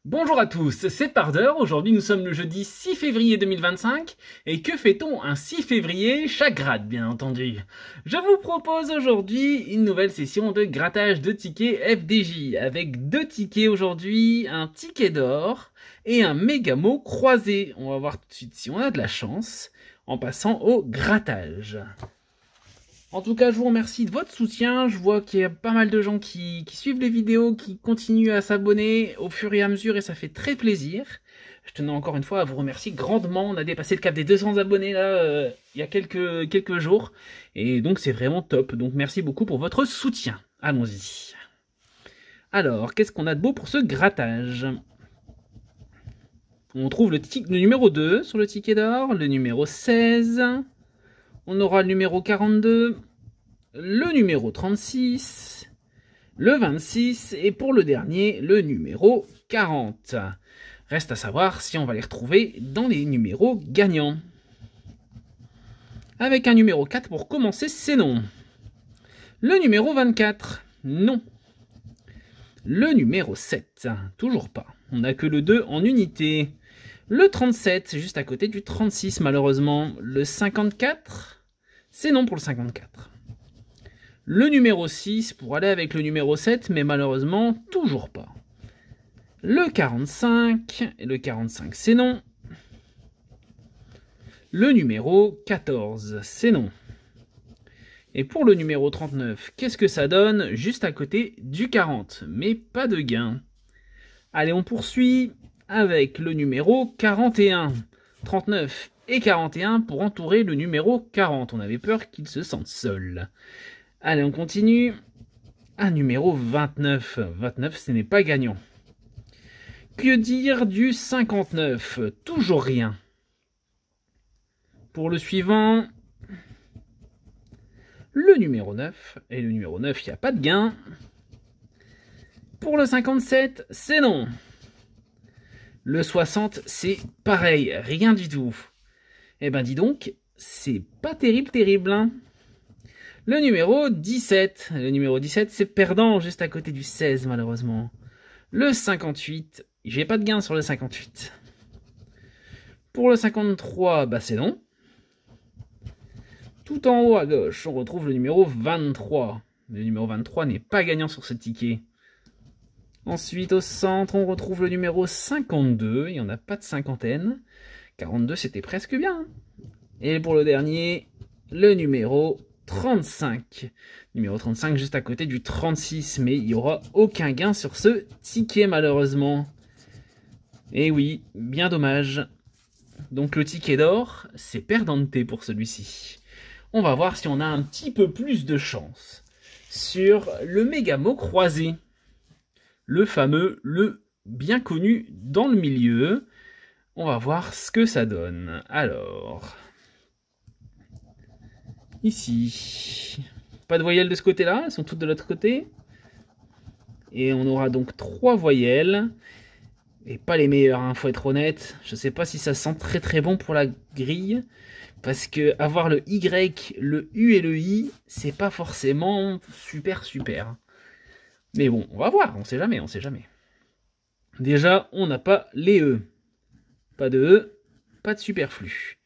Bonjour à tous, c'est Pardeur. Aujourd'hui nous sommes le jeudi 6 février 2025 et que fait-on un 6 février chaque gratte bien entendu. Je vous propose aujourd'hui une nouvelle session de grattage de tickets FDJ avec deux tickets aujourd'hui, un ticket d'or et un Mégamo croisé. On va voir tout de suite si on a de la chance en passant au grattage. En tout cas, je vous remercie de votre soutien. Je vois qu'il y a pas mal de gens qui suivent les vidéos, qui continuent à s'abonner au fur et à mesure et ça fait très plaisir. Je tenais encore une fois à vous remercier grandement. On a dépassé le cap des 200 abonnés là il y a quelques jours. Et donc c'est vraiment top. Donc merci beaucoup pour votre soutien. Allons-y. Alors, qu'est-ce qu'on a de beau pour ce grattage? On trouve le numéro 2 sur le ticket d'or, le numéro 16... On aura le numéro 42, le numéro 36, le 26 et pour le dernier, le numéro 40. Reste à savoir si on va les retrouver dans les numéros gagnants. Avec un numéro 4 pour commencer, c'est non. Le numéro 24, non. Le numéro 7, toujours pas. On n'a que le 2 en unité. Le 37, juste à côté du 36 malheureusement. Le 54, c'est non pour le 54. Le numéro 6 pour aller avec le numéro 7, mais malheureusement, toujours pas. Le 45, et le 45, c'est non. Le numéro 14, c'est non. Et pour le numéro 39, qu'est-ce que ça donne? Juste à côté du 40, mais pas de gain. Allez, on poursuit avec le numéro 41, 39 et 41 pour entourer le numéro 40. On avait peur qu'il se sente seul. Allez, on continue. Un numéro 29. 29, ce n'est pas gagnant. Que dire du 59? Toujours rien. Pour le suivant, le numéro 9. Et le numéro 9, il n'y a pas de gain. Pour le 57, c'est non. Le 60, c'est pareil, rien du tout. Eh ben dis donc, c'est pas terrible, hein. Le numéro 17. Le numéro 17, c'est perdant, juste à côté du 16, malheureusement. Le 58, j'ai pas de gain sur le 58. Pour le 53, bah c'est non. Tout en haut à gauche, on retrouve le numéro 23. Le numéro 23 n'est pas gagnant sur ce ticket. Ensuite, au centre, on retrouve le numéro 52. Il n'y en a pas de cinquantaine. 42, c'était presque bien. Et pour le dernier, le numéro 35. Numéro 35, juste à côté du 36. Mais il n'y aura aucun gain sur ce ticket, malheureusement. Et oui, bien dommage. Donc le ticket d'or, c'est perdante pour celui-ci. On va voir si on a un petit peu plus de chance sur le Mégamo croisé. Le fameux, le bien connu dans le milieu. On va voir ce que ça donne. Alors, ici, pas de voyelles de ce côté-là, elles sont toutes de l'autre côté. Et on aura donc 3 voyelles. Et pas les meilleures, hein, faut être honnête. Je sais pas si ça sent très bon pour la grille. Parce que avoir le Y, le U et le I, c'est pas forcément super. Mais bon, on va voir, on sait jamais. Déjà, on n'a pas les E. Pas de E, pas de superflu.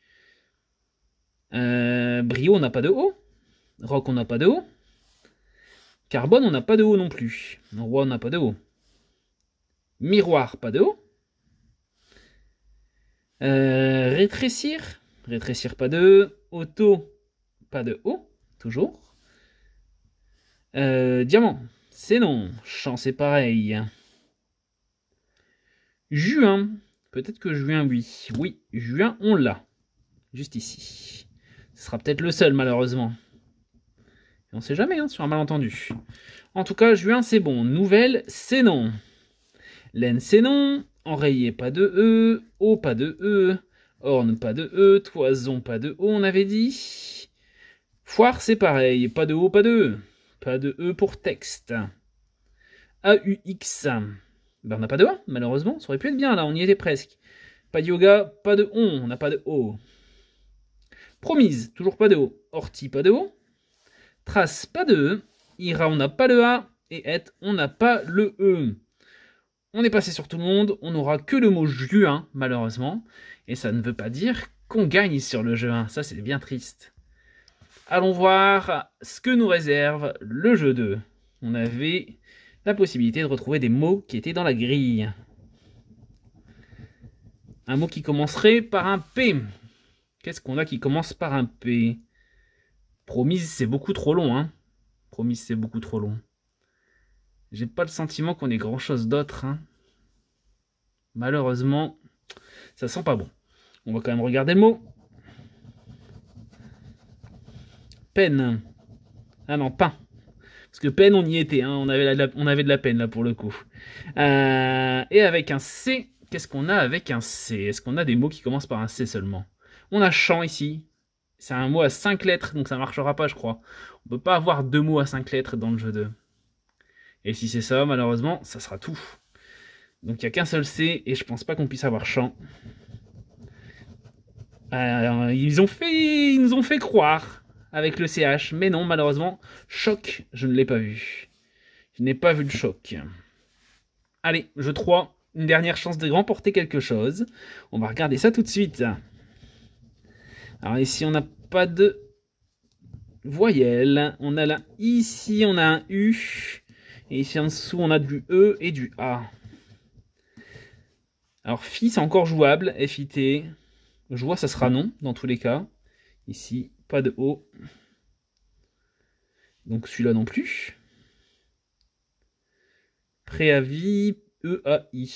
Brio, on n'a pas de O. Rock, on n'a pas de O. Carbone, on n'a pas de O non plus. Roi, on n'a pas de O. Miroir, pas de O. Rétrécir, pas de E. Auto, pas de O, toujours. Diamant, c'est non. Champ, c'est pareil. Juin, peut-être que juin, oui. Oui, juin, on l'a. Juste ici. Ce sera peut-être le seul, malheureusement. Et on sait jamais, hein, sur un malentendu. En tout cas, juin, c'est bon. Nouvelle, c'est non. Laine, c'est non. Enrayé, pas de E. Eau, pas de E. Orne, pas de E. Toison, pas de O, on avait dit. Foire, c'est pareil. Pas de O, pas de E. Pas de E pour texte. AUX. Ben, on n'a pas de A, malheureusement. Ça aurait pu être bien, là. On y était presque. Pas de yoga, pas de on. On n'a pas de O. Promise, toujours pas de O. Ortie, pas de O. Trace, pas de E. Ira, on n'a pas le A. Et Et, on n'a pas le E. On est passé sur tout le monde, on n'aura que le mot juin, malheureusement. Et ça ne veut pas dire qu'on gagne sur le jeu 1, ça c'est bien triste. Allons voir ce que nous réserve le jeu 2. On avait la possibilité de retrouver des mots qui étaient dans la grille. Un mot qui commencerait par un P. Qu'est-ce qu'on a qui commence par un P? Promise, c'est beaucoup trop long, hein. Promise, c'est beaucoup trop long. J'ai pas le sentiment qu'on ait grand-chose d'autre, hein. Malheureusement, ça sent pas bon. On va quand même regarder le mot. Peine. Ah non, pain. Parce que peine, on y était, hein. On avait de la peine là pour le coup. Et avec un C, qu'est-ce qu'on a avec un C? Est-ce qu'on a des mots qui commencent par un C seulement? On a chant ici. C'est un mot à 5 lettres, donc ça marchera pas, je crois. On peut pas avoir 2 mots à 5 lettres dans le jeu 2. Et si c'est ça, malheureusement, ça sera tout. Donc il n'y a qu'un seul C, et je pense pas qu'on puisse avoir chant. Ils nous ont fait croire avec le CH, mais non, malheureusement, choc, je ne l'ai pas vu. Je n'ai pas vu le choc. Allez, jeu 3, une dernière chance de remporter quelque chose. On va regarder ça tout de suite. Alors ici, on n'a pas de voyelle. On a là, ici, on a un U. Et ici en dessous, on a du E et du A. Alors, FI, c'est encore jouable. FIT. Joie, ça sera non, dans tous les cas. Ici, pas de O. Donc, celui-là non plus. Préavis, EAI.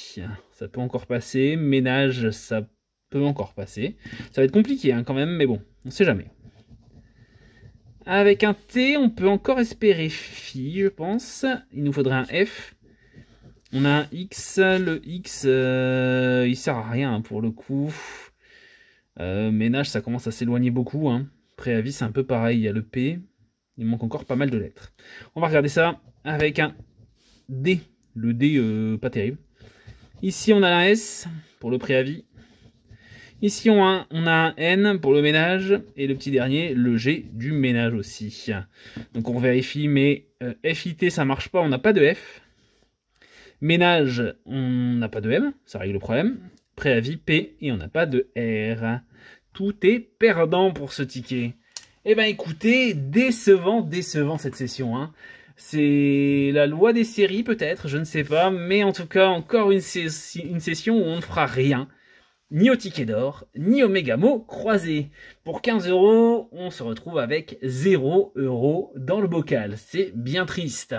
Ça peut encore passer. Ménage, ça peut encore passer. Ça va être compliqué hein, quand même, mais bon, on sait jamais. Avec un T, on peut encore espérer Phi, je pense. Il nous faudrait un F. On a un X. Le X, il sert à rien hein, pour le coup. Ménage, ça commence à s'éloigner beaucoup. Hein. Préavis, c'est un peu pareil. Il y a le P. Il manque encore pas mal de lettres. On va regarder ça avec un D. Le D, pas terrible. Ici, on a un S pour le préavis. Ici, on a un N pour le ménage. Et le petit dernier, le G du ménage aussi. Donc, on vérifie, mais FIT, ça marche pas. On n'a pas de F. Ménage, on n'a pas de M. Ça règle le problème. Préavis, P. Et on n'a pas de R. Tout est perdant pour ce ticket. Eh ben, écoutez, décevant cette session. Hein. C'est la loi des séries, peut-être, je ne sais pas. Mais en tout cas, encore une session où on ne fera rien. Ni au ticket d'or, ni au Mégamo croisé. Pour 15 €, on se retrouve avec 0 € dans le bocal. C'est bien triste.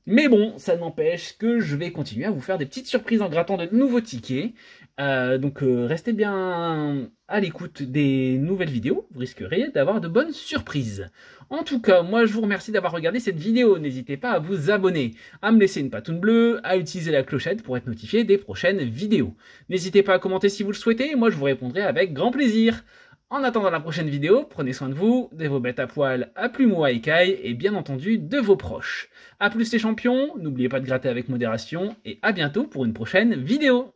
Mais bon, ça n'empêche que je vais continuer à vous faire des petites surprises en grattant de nouveaux tickets. Donc restez bien à l'écoute des nouvelles vidéos, vous risquerez d'avoir de bonnes surprises. En tout cas, moi je vous remercie d'avoir regardé cette vidéo, n'hésitez pas à vous abonner, à me laisser une patoune bleue, à utiliser la clochette pour être notifié des prochaines vidéos. N'hésitez pas à commenter si vous le souhaitez, moi je vous répondrai avec grand plaisir. En attendant la prochaine vidéo, prenez soin de vous, de vos bêtes à poil, à plumes ou à écailles, et bien entendu de vos proches. A plus les champions, n'oubliez pas de gratter avec modération, et à bientôt pour une prochaine vidéo.